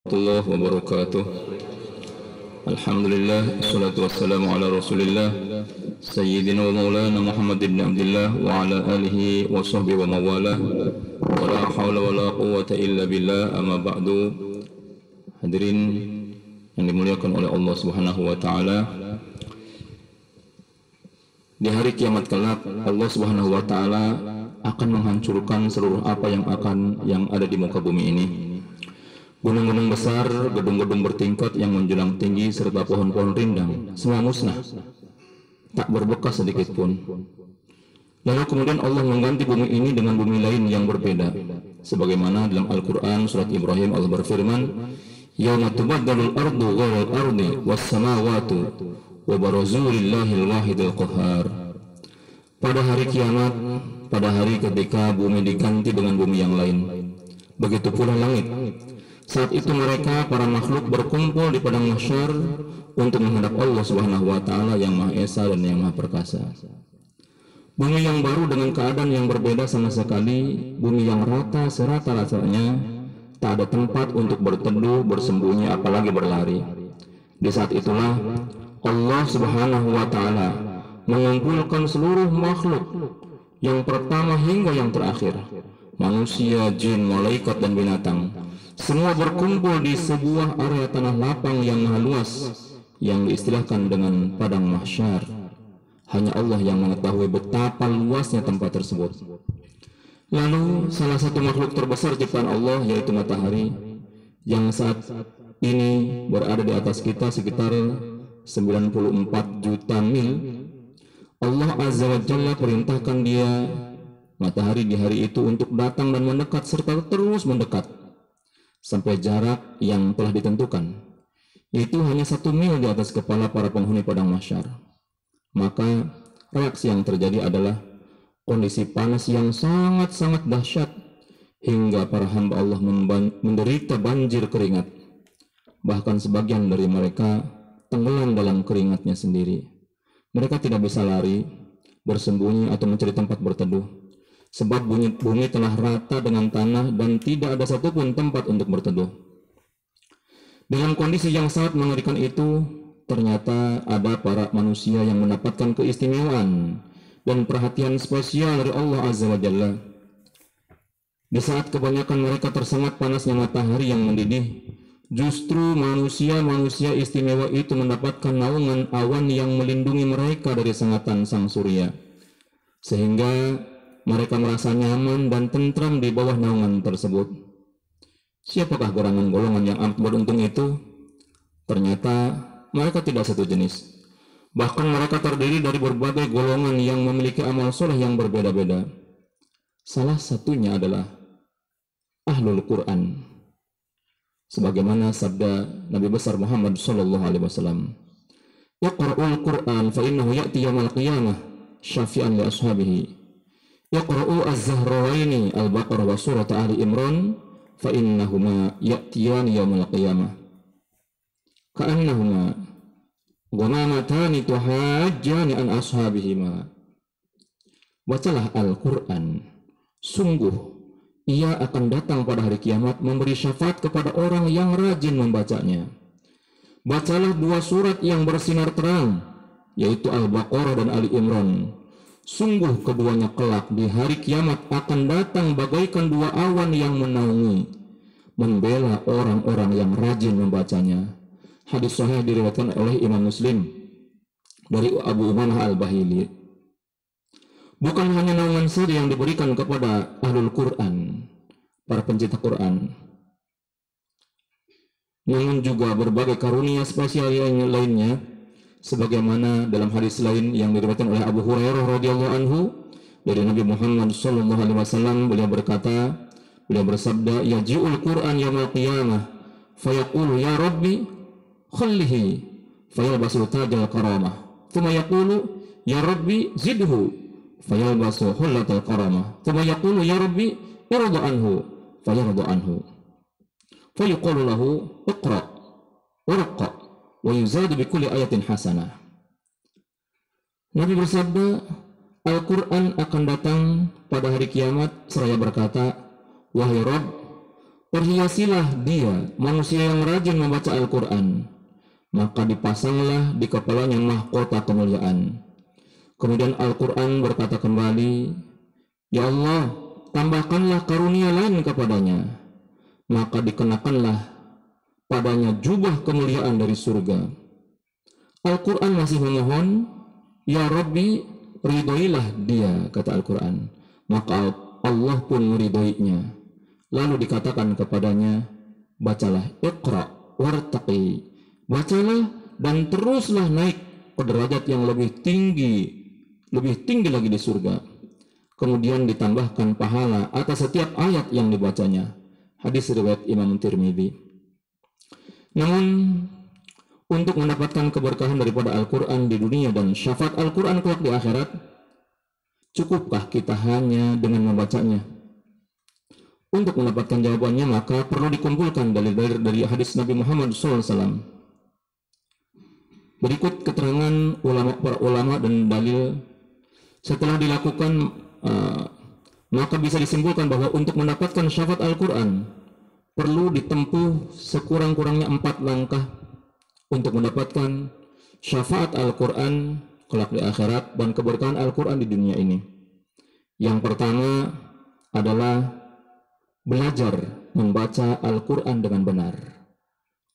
warahmatullahi wabarakatuh. Alhamdulillah, assalatu wassalamu ala rasulillah Sayyidina wa maulana Muhammad ibn Abdillah wa ala alihi wa sahbihi wa mawalah wa la hawla wa la quwwata illa billah, amma ba'du. Hadirin yang dimuliakan oleh Allah subhanahu wa ta'ala, di hari kiamat kelak Allah subhanahu wa ta'ala akan menghancurkan seluruh apa yang ada di muka bumi ini. Gunung-gunung besar, gedung-gedung bertingkat yang menjulang tinggi, serta pohon-pohon rindang, semua musnah, tak berbekas sedikit pun. Lalu kemudian Allah mengganti bumi ini dengan bumi lain yang berbeda. Sebagaimana dalam Al-Quran surat Ibrahim Allah berfirman, "Yauma tubaddalul ardu ghairal ardi was samawati wa barazu lillahil wahidil qahhar." Pada hari kiamat, pada hari ketika bumi diganti dengan bumi yang lain, begitu pula langit. Saat itu mereka, para makhluk, berkumpul di padang mahsyar untuk menghadap Allah Subhanahu wa ta'ala yang Maha Esa dan yang Maha Perkasa. Bumi yang baru dengan keadaan yang berbeda sama sekali, bumi yang rata serata-ratanya, tak ada tempat untuk berteduh, bersembunyi, apalagi berlari. Di saat itulah Allah Subhanahu wa ta'ala mengumpulkan seluruh makhluk, yang pertama hingga yang terakhir, manusia, jin, malaikat, dan binatang. Semua berkumpul di sebuah area tanah lapang yang maha luas, yang diistilahkan dengan padang mahsyar. Hanya Allah yang mengetahui betapa luasnya tempat tersebut. Lalu salah satu makhluk terbesar ciptaan Allah, yaitu matahari, yang saat ini berada di atas kita sekitar 94 juta mil, Allah Azza wa Jalla perintahkan dia, matahari, di hari itu untuk datang dan mendekat serta terus mendekat sampai jarak yang telah ditentukan, itu hanya 1 mil di atas kepala para penghuni padang mahsyar. Maka reaksi yang terjadi adalah kondisi panas yang sangat-sangat dahsyat, hingga para hamba Allah menderita banjir keringat. Bahkan sebagian dari mereka tenggelam dalam keringatnya sendiri. Mereka tidak bisa lari, bersembunyi, atau mencari tempat berteduh, sebab bumi telah rata dengan tanah dan tidak ada satupun tempat untuk berteduh. Dalam kondisi yang sangat mengerikan itu, ternyata ada para manusia yang mendapatkan keistimewaan dan perhatian spesial dari Allah Azza wa Jalla. Di saat kebanyakan mereka tersengat panasnya matahari yang mendidih, justru manusia-manusia istimewa itu mendapatkan naungan awan yang melindungi mereka dari sengatan sang surya, sehingga mereka merasa nyaman dan tentram di bawah naungan tersebut. Siapakah golongan yang amat beruntung itu? Ternyata mereka tidak satu jenis. Bahkan mereka terdiri dari berbagai golongan yang memiliki amal soleh yang berbeda-beda. Salah satunya adalah Ahlul Quran. Sebagaimana sabda Nabi besar Muhammad SAW, "Iqra'ul Quran fa innahu ya'ti yawmal qiyamah syafi'an li ashabihi. Yaqra'u az-Zahrawaini al-Baqarah wa surat Ali Imran fa innahuma ya'tiyan yawmal qiyamah ka'annahuma ghamamatani tuhajjani an ashabihima." Bacalah Al-Quran, sungguh ia akan datang pada hari kiamat memberi syafaat kepada orang yang rajin membacanya. Bacalah 2 surat yang bersinar terang, yaitu Al-Baqarah dan Ali Imran. Sungguh keduanya kelak di hari kiamat akan datang bagaikan 2 awan yang menaungi, membela orang-orang yang rajin membacanya. Hadis sahih diriwayatkan oleh Imam Muslim dari Abu Umanah Al-Bahili. Bukan hanya naungan saja yang diberikan kepada Ahlul Quran, para pencinta Quran, namun juga berbagai karunia spesial yang lainnya. Sebagaimana dalam hadis lain yang diriwayatkan oleh Abu Hurairah radhiyallahu anhu dari Nabi Muhammad sallallahu alaihi wasallam, beliau bersabda, "Yaji'ul Qur'an yaumil qiyamah fayaqulu ya Rabbi khallihi fayalbasu tajal karamah, thumma yaqulu ya Rabbi zidhu fayalbasu hullatal karamah, thumma yaqulu ya Rabbi irda anhu fayarda anhu, fayuqalu lahu iqra warqa wa yuzadu bi kulli ayatin hasanah." Nabi bersabda, Al-Quran akan datang pada hari kiamat seraya berkata, "Wahai Rabb, Perhiasilah dia, manusia yang rajin membaca Al-Quran, maka dipasanglah di kepalanya mahkota kemuliaan. Kemudian Al-Quran berkata kembali, ya Allah, tambahkanlah karunia lain kepadanya, maka dikenakanlah padanya jubah kemuliaan dari surga. Al-Quran masih memohon, ya Rabbi, ridhoilah dia, kata Al-Quran. Maka Allah pun meridhoinya. Lalu dikatakan kepadanya, bacalah, iqra wartaqi, bacalah dan teruslah naik ke derajat yang lebih tinggi lagi di surga. Kemudian ditambahkan pahala atas setiap ayat yang dibacanya. Hadis riwayat Imam Tirmidzi. Namun untuk mendapatkan keberkahan daripada Al-Quran di dunia dan syafaat Al-Quran kelak di akhirat, cukupkah kita hanya dengan membacanya? Untuk mendapatkan jawabannya, maka perlu dikumpulkan dalil-dalil dari hadis Nabi Muhammad SAW. Berikut keterangan para ulama dan dalil. Setelah dilakukan, maka bisa disimpulkan bahwa untuk mendapatkan syafaat Al-Quran perlu ditempuh sekurang-kurangnya 4 langkah untuk mendapatkan syafaat Al-Quran kelak di akhirat dan keberkahan Al-Quran di dunia ini. Yang pertama adalah belajar membaca Al-Quran dengan benar.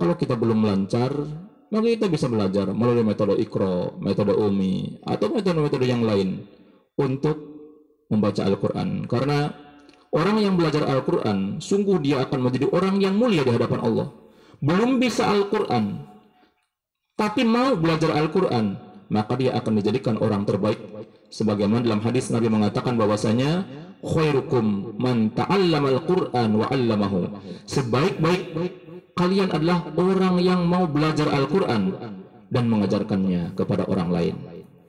Kalau kita belum lancar, maka kita bisa belajar melalui metode Iqra, metode Umi, atau metode-metode yang lain untuk membaca Al-Quran. Karena orang yang belajar Al-Quran, sungguh dia akan menjadi orang yang mulia di hadapan Allah. Belum bisa Al-Quran, tapi mau belajar Al-Quran, maka dia akan dijadikan orang terbaik. Sebagaimana dalam hadis Nabi mengatakan bahwasanya khairukum man ta'allama al-Qur'an wa 'allamahu. Sebaik-baik kalian adalah orang yang mau belajar Al-Qur'an dan mengajarkannya kepada orang lain.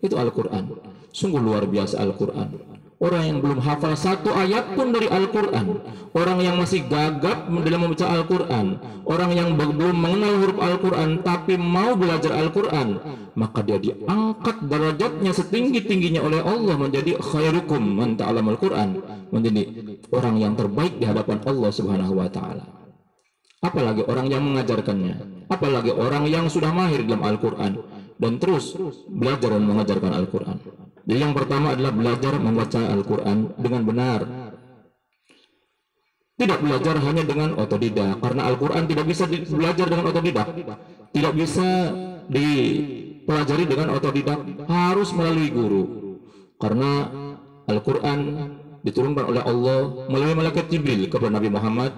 Itu Al-Qur'an. Sungguh luar biasa Al-Qur'an. Orang yang belum hafal 1 ayat pun dari Al-Quran, orang yang masih gagap dalam membaca Al-Quran, orang yang belum mengenal huruf Al-Quran tapi mau belajar Al-Quran, maka dia diangkat derajatnya setinggi-tingginya oleh Allah menjadi khairukum man ta'allama Al-Quran, menjadi orang yang terbaik di hadapan Allah Subhanahu wa taala. Apalagi orang yang mengajarkannya, apalagi orang yang sudah mahir dalam Al-Quran dan terus belajar dan mengajarkan Al-Quran. Jadi yang pertama adalah belajar membaca Al-Quran dengan benar. Tidak belajar hanya dengan otodidak, karena Al-Quran tidak bisa belajar dengan otodidak, tidak bisa dipelajari dengan otodidak, harus melalui guru. Karena Al-Quran diturunkan oleh Allah melalui malaikat Jibril kepada Nabi Muhammad.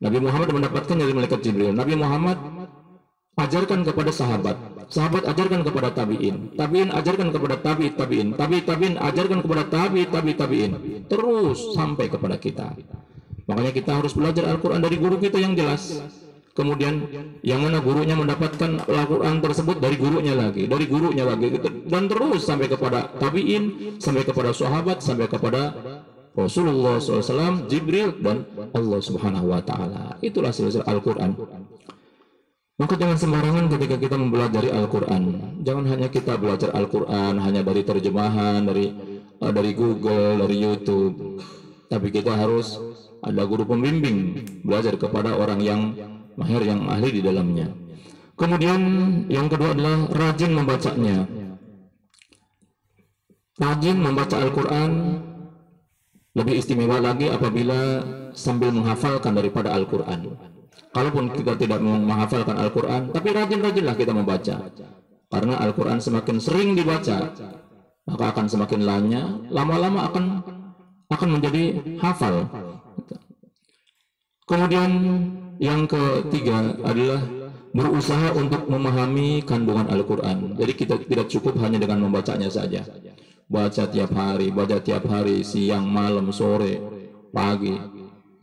Nabi Muhammad mendapatkannya dari malaikat Jibril. Nabi Muhammad ajarkan kepada sahabat, sahabat ajarkan kepada tabi'in, tabi'in ajarkan kepada tabi'in, tabi'in ajarkan kepada tabi'in, terus sampai kepada kita. Makanya kita harus belajar Al-Quran dari guru kita yang jelas. Kemudian yang mana gurunya mendapatkan Al-Quran tersebut dari gurunya lagi, dan terus sampai kepada tabi'in, sampai kepada sahabat, sampai kepada Rasulullah SAW, Jibril, dan Allah Subhanahu wa taala. Itulah silsilah Al-Quran. Maka jangan sembarangan ketika kita mempelajari Al-Quran. Jangan hanya kita belajar Al-Quran hanya dari terjemahan, dari Google, dari YouTube. Tapi kita harus ada guru pembimbing, belajar kepada orang yang mahir, yang ahli di dalamnya. Kemudian yang kedua adalah rajin membacanya. Rajin membaca Al-Quran lebih istimewa lagi apabila sambil menghafalkan daripada Al-Quran. Kalaupun kita tidak menghafalkan Al-Quran, tapi rajin-rajinlah kita membaca. Karena Al-Quran semakin sering dibaca, maka akan semakin lama-lama akan menjadi hafal. Kemudian yang ketiga adalah berusaha untuk memahami kandungan Al-Quran. Jadi kita tidak cukup hanya dengan membacanya saja. Baca tiap hari, siang, malam, sore, pagi,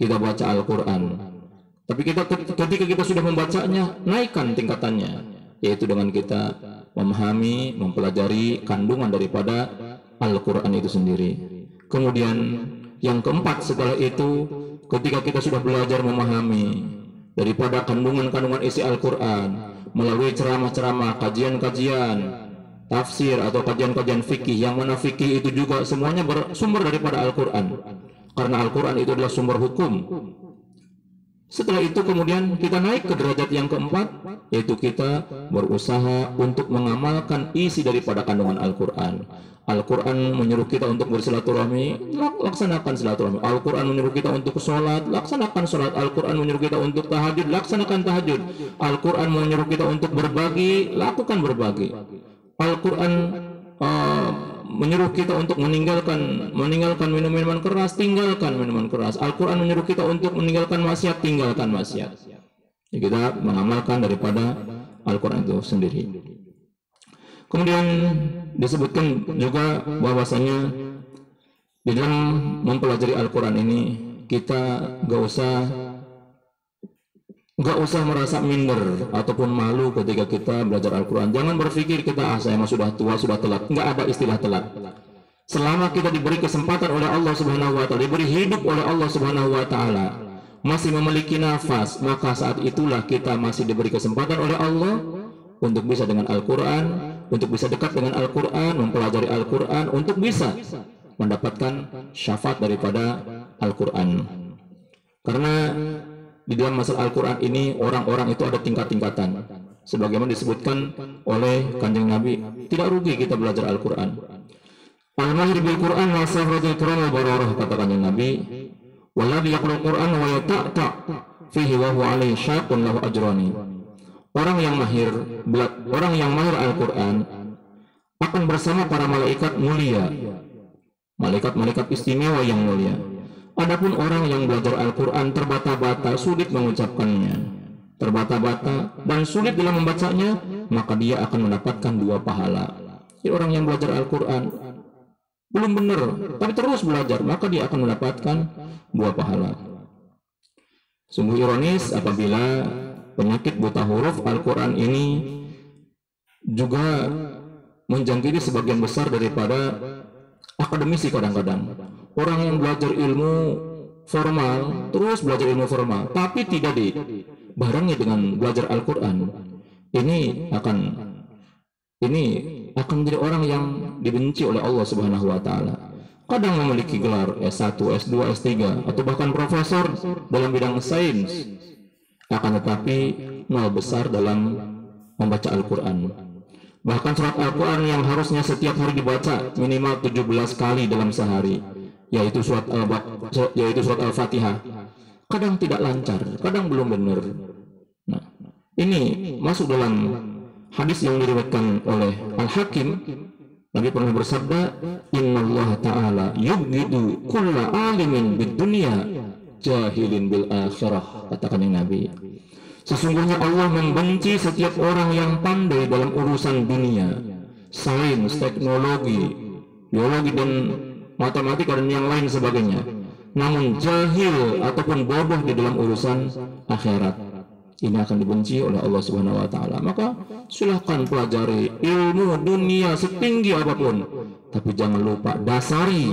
kita baca Al-Quran. Tapi ketika kita sudah membacanya, naikkan tingkatannya, yaitu dengan kita memahami, mempelajari kandungan daripada Al-Quran itu sendiri. Kemudian yang keempat setelah itu, ketika kita sudah belajar memahami daripada kandungan-kandungan isi Al-Quran melalui ceramah-ceramah, kajian-kajian, tafsir atau kajian-kajian fikih, yang mana fikih itu juga semuanya bersumber daripada Al-Quran. Karena Al-Quran itu adalah sumber hukum. Setelah itu kemudian kita naik ke derajat yang keempat, yaitu kita berusaha untuk mengamalkan isi daripada kandungan Al-Quran. Al-Quran menyuruh kita untuk bersilaturahmi, laksanakan silaturahmi. Al-Quran menyuruh kita untuk sholat, laksanakan sholat. Al-Quran menyuruh kita untuk tahajud, laksanakan tahajud. Al-Quran menyuruh kita untuk berbagi, lakukan berbagi. Al-Quran menyuruh kita untuk meninggalkan minuman keras, tinggalkan minuman keras. Al-Quran menyuruh kita untuk meninggalkan maksiat, tinggalkan maksiat. Jadi kita mengamalkan daripada Al-Quran itu sendiri. Kemudian disebutkan juga bahwasanya di dalam mempelajari Al-Quran ini kita gak usah merasa minder ataupun malu ketika kita belajar Al-Quran. Jangan berpikir kita saya mah sudah tua, sudah telat. Nggak ada istilah telat. Selama kita diberi kesempatan oleh Allah Subhanahu wa Ta'ala, diberi hidup oleh Allah Subhanahu wa Ta'ala, masih memiliki nafas, maka saat itulah kita masih diberi kesempatan oleh Allah untuk bisa dengan Al-Quran, untuk bisa dekat dengan Al-Quran, mempelajari Al-Quran, untuk bisa mendapatkan syafaat daripada Al-Quran. Karena di dalam masalah Al-Quran ini orang-orang itu ada tingkat-tingkatan. Sebagaimana disebutkan oleh Kanjeng Nabi, tidak rugi kita belajar Al-Quran. Al-mahir bil Quran wa sahratul kiram wa bararah, kata Kanjeng Nabi, walladhi yaqra'ul Quran wa yata'ta fihi wa huwa alaihi syaqun lahu ajrani. Orang yang mahir Al-Quran akan bersama para malaikat mulia, malaikat-malaikat istimewa yang mulia. Adapun orang yang belajar Al-Quran terbata-bata, sulit mengucapkannya, terbata-bata dan sulit dalam membacanya, maka dia akan mendapatkan 2 pahala. Jadi orang yang belajar Al-Quran belum benar, tapi terus belajar, maka dia akan mendapatkan 2 pahala. Sungguh ironis apabila penyakit buta huruf Al-Quran ini juga menjangkiti sebagian besar daripada akademisi. Kadang-kadang orang yang belajar ilmu formal, terus belajar ilmu formal, tapi tidak dibarengi dengan belajar Al-Quran, ini akan menjadi orang yang dibenci oleh Allah Subhanahu wa Ta'ala. Kadang memiliki gelar S1, S2, S3, atau bahkan profesor dalam bidang sains, akan tetapi nol besar dalam membaca Al-Quran. Bahkan surat Al-Quran yang harusnya setiap hari dibaca minimal 17 kali dalam sehari, yaitu surat Al-Fatihah, kadang tidak lancar, kadang belum benar. Nah, ini masuk dalam hadis yang diriwayatkan oleh Al-Hakim. Nabi pernah bersabda, innallaha ta'ala yubghidu kulla alimin bid dunya jahilin bil akhirah, katakan yang Nabi. Sesungguhnya Allah membenci setiap orang yang pandai dalam urusan dunia, sains, teknologi, biologi dan matematika dan yang lain sebagainya, namun jahil ataupun bodoh di dalam urusan akhirat. Ini akan dibenci oleh Allah Subhanahu wa Ta'ala. Maka silahkan pelajari ilmu dunia setinggi apapun, tapi jangan lupa dasari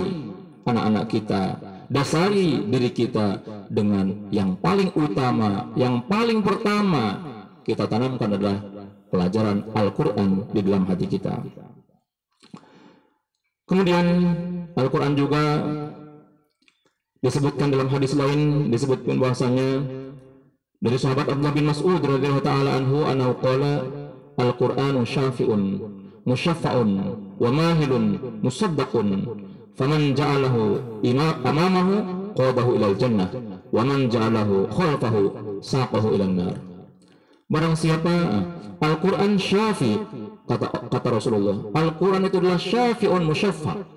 anak-anak kita, dasari diri kita dengan yang paling utama, yang paling pertama kita tanamkan adalah pelajaran Al-Quran di dalam hati kita. Kemudian Al-Quran juga disebutkan dalam hadis lain, disebutkan bahasanya dari sahabat Abdullah bin Mas'ud radhiyallahu ta'ala anhu, annahu qala Al-Qur'anu syafi'un musyaffa'un wa mahilun musaddaqun faman ja'alahu amamahu qadahu ilal jannah wa man ja'alahu khalfahu saqahu ilan nar. Barang siapa Al-Quran syafi', kata Rasulullah, Al-Quran itu adalah syafi'un musyaffa'.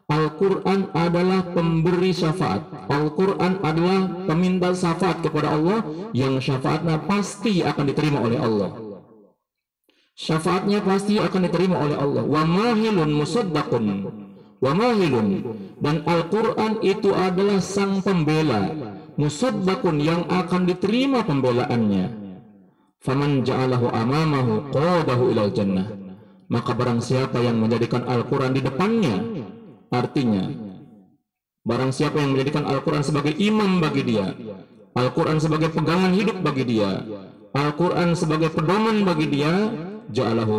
Al-Quran adalah pemberi syafaat. Al-Quran adalah peminta syafaat kepada Allah, yang syafaatnya pasti akan diterima oleh Allah. Syafaatnya pasti akan diterima oleh Allah. Wa mahilun musaddaqun. Wa mahilun, dan Al-Quran itu adalah sang pembela, musaddaqun, yang akan diterima pembelaannya. Faman ja'alahu amamahu qadahu ilal jannah. Maka barang siapa yang menjadikan Al-Quran di depannya, artinya barang siapa yang menjadikan Al-Quran sebagai imam bagi dia, Al-Quran sebagai pegangan hidup bagi dia, Al-Quran sebagai pedoman bagi dia, ja'alahu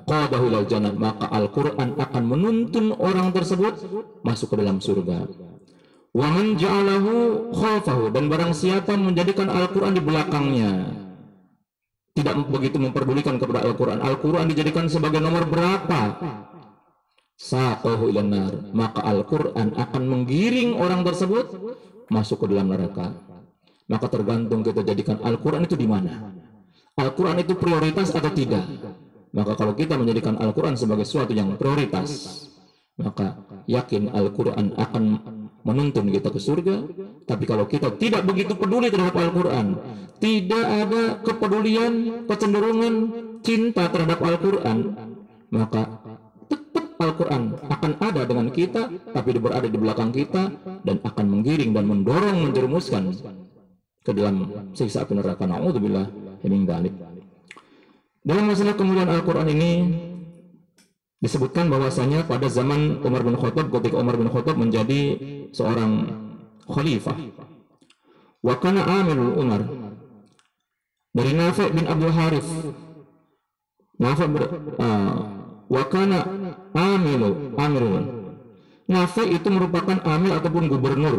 qadahu ilal jannah, maka Al-Quran akan menuntun orang tersebut masuk ke dalam surga. Wa man ja'alahu khalfahu, dan barang siapa menjadikan Al-Quran di belakangnya, tidak begitu memperdulikan kepada Al-Quran. Al-Quran dijadikan sebagai nomor berapa? Saqahu ilan nar, maka Al-Quran akan menggiring orang tersebut masuk ke dalam neraka. Maka tergantung kita jadikan Al-Quran itu di mana. Al-Quran itu prioritas atau tidak. Maka kalau kita menjadikan Al-Quran sebagai sesuatu yang prioritas, maka yakin Al-Quran akan menuntun kita ke surga. Tapi kalau kita tidak begitu peduli terhadap Al-Quran, tidak ada kepedulian, kecenderungan cinta terhadap Al-Quran, maka tetap Al-Quran akan ada dengan kita, tapi berada di belakang kita dan akan menggiring dan mendorong, menjerumuskan ke dalam siksa api neraka. Na'udzubillah min dzalik. Dalam masalah kemuliaan Al-Quran ini disebutkan bahwasanya pada zaman Umar bin Khattab, ketika Umar bin Khattab menjadi seorang khalifah, wa kana Amirul Umar, dari Nafi' bin Abdul Harith, wa kana Amirul. Nafi' itu merupakan amir ataupun gubernur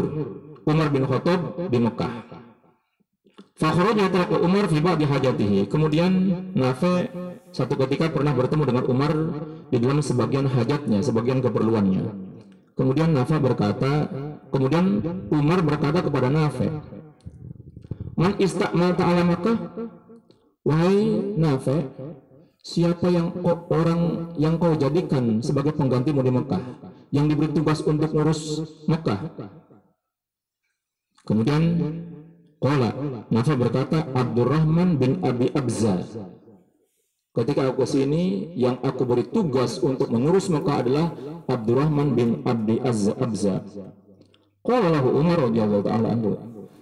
Umar bin Khattab di Mekah. Fakhraja ke Umar fi ba'di hajatihi. Kemudian Nafi' satu ketika pernah bertemu dengan Umar di dalam sebagian hajatnya, sebagian keperluannya. Kemudian Umar berkata kepada Nafi', "Man istakmalta ala Makkah?" Wahai Nafi', siapa orang yang kau jadikan sebagai penggantimu di Mekah, yang diberi tugas untuk ngurus Mekah? Kemudian Nafi' berkata, Abdurrahman bin Abi Abza. Ketika aku sini, yang aku beri tugas untuk mengurus Mekah adalah Abdurrahman bin Abi Abza. Qala lahu Umar radhiyallahu ta'ala anhu,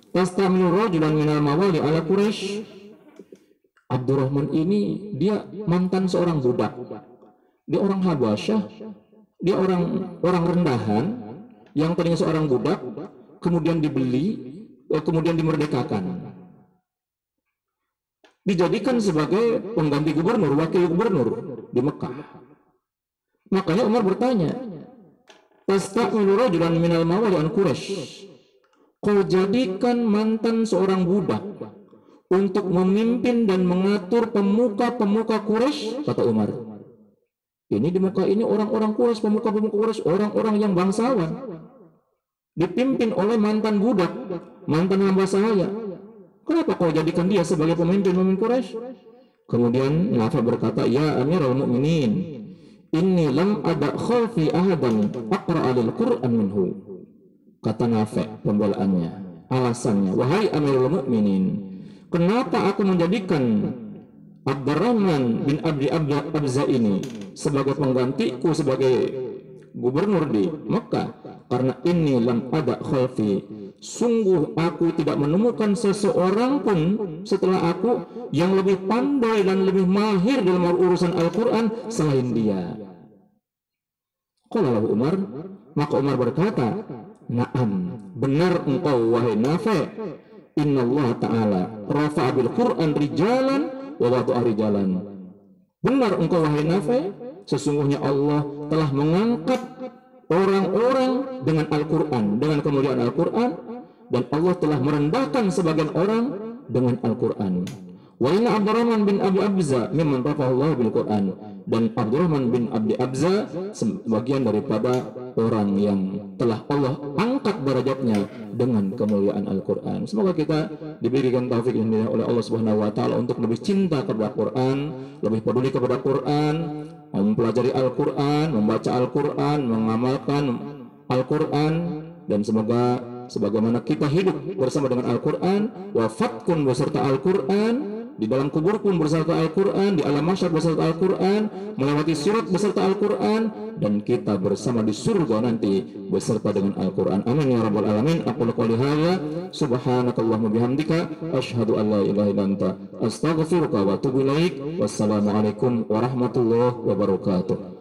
tastamilu rajulan minal mawali ala Quraisy. Abdurrahman ini dia mantan seorang budak. Dia orang Habasyah, dia orang rendahan yang tadinya seorang budak, kemudian dibeli, kemudian dimerdekakan, dijadikan sebagai pengganti gubernur, wakil gubernur di Mekah. Makanya Umar bertanya, tastamilu rajulan minal mawali an Quraisy, kau jadikan mantan seorang budak untuk memimpin dan mengatur pemuka-pemuka Quraisy, kata Umar. Ini di Mekah ini orang-orang Quraisy, pemuka-pemuka Quraisy, orang-orang yang bangsawan, dipimpin oleh mantan budak, mantan hamba sahaya. Kenapa kau jadikan dia sebagai pemimpin Quraisy? Kemudian Nafi' berkata, ya Amirul Mukminin, inni lam ada khalfi ahadan aqra'a lil Qur'an minhu. Kata Nafi' pembelaannya, alasannya, wahai Amirul Mukminin, kenapa aku menjadikan Abdurrahman bin Abi Abza ini sebagai penggantiku sebagai gubernur di Mekah? Karena ini lam ada khalfi, sungguh aku tidak menemukan seseorang pun setelah aku yang lebih pandai dan lebih mahir dalam urusan Al-Quran selain dia. Qala Umar, maka Umar berkata, na'am, benar engkau wahai Nafi', inna Allah ta'ala rafa'a bil Qur'an rijalan wa wada'a rijalan. Benar engkau wahai Nafi', sesungguhnya Allah telah mengangkat orang-orang dengan Al-Quran, dengan kemuliaan Al-Quran, dan Allah telah merendahkan sebagian orang dengan Al-Quran. Wa inna Abdurrahman bin Abi Abza mimman rafa'allahu bil Quran, dan Abdurrahman bin Abi Abza sebagian daripada orang yang telah Allah angkat derajatnya dengan kemuliaan Al-Quran. Semoga kita diberikan taufik dan hidayah oleh Allah Subhanahu wa taala untuk lebih cinta kepada Quran, lebih peduli kepada Quran, mempelajari Al-Quran, membaca Al-Quran, mengamalkan Al-Quran, dan semoga sebagaimana kita hidup bersama dengan Al-Quran, wafatkun beserta Al-Quran, di dalam kubur pun beserta Al-Quran, di alam mahsyar beserta Al-Quran, melewati sirat beserta Al-Quran, dan kita bersama di surga nanti beserta dengan Al-Quran. Amin ya rabbal alamin. Aqulu qouli hadza, subhanakallahumma bihamdika, asyhadu an la ilaha illa anta, astaghfiruka wa atubu ilaik. Wassalamualaikum warahmatullahi wabarakatuh.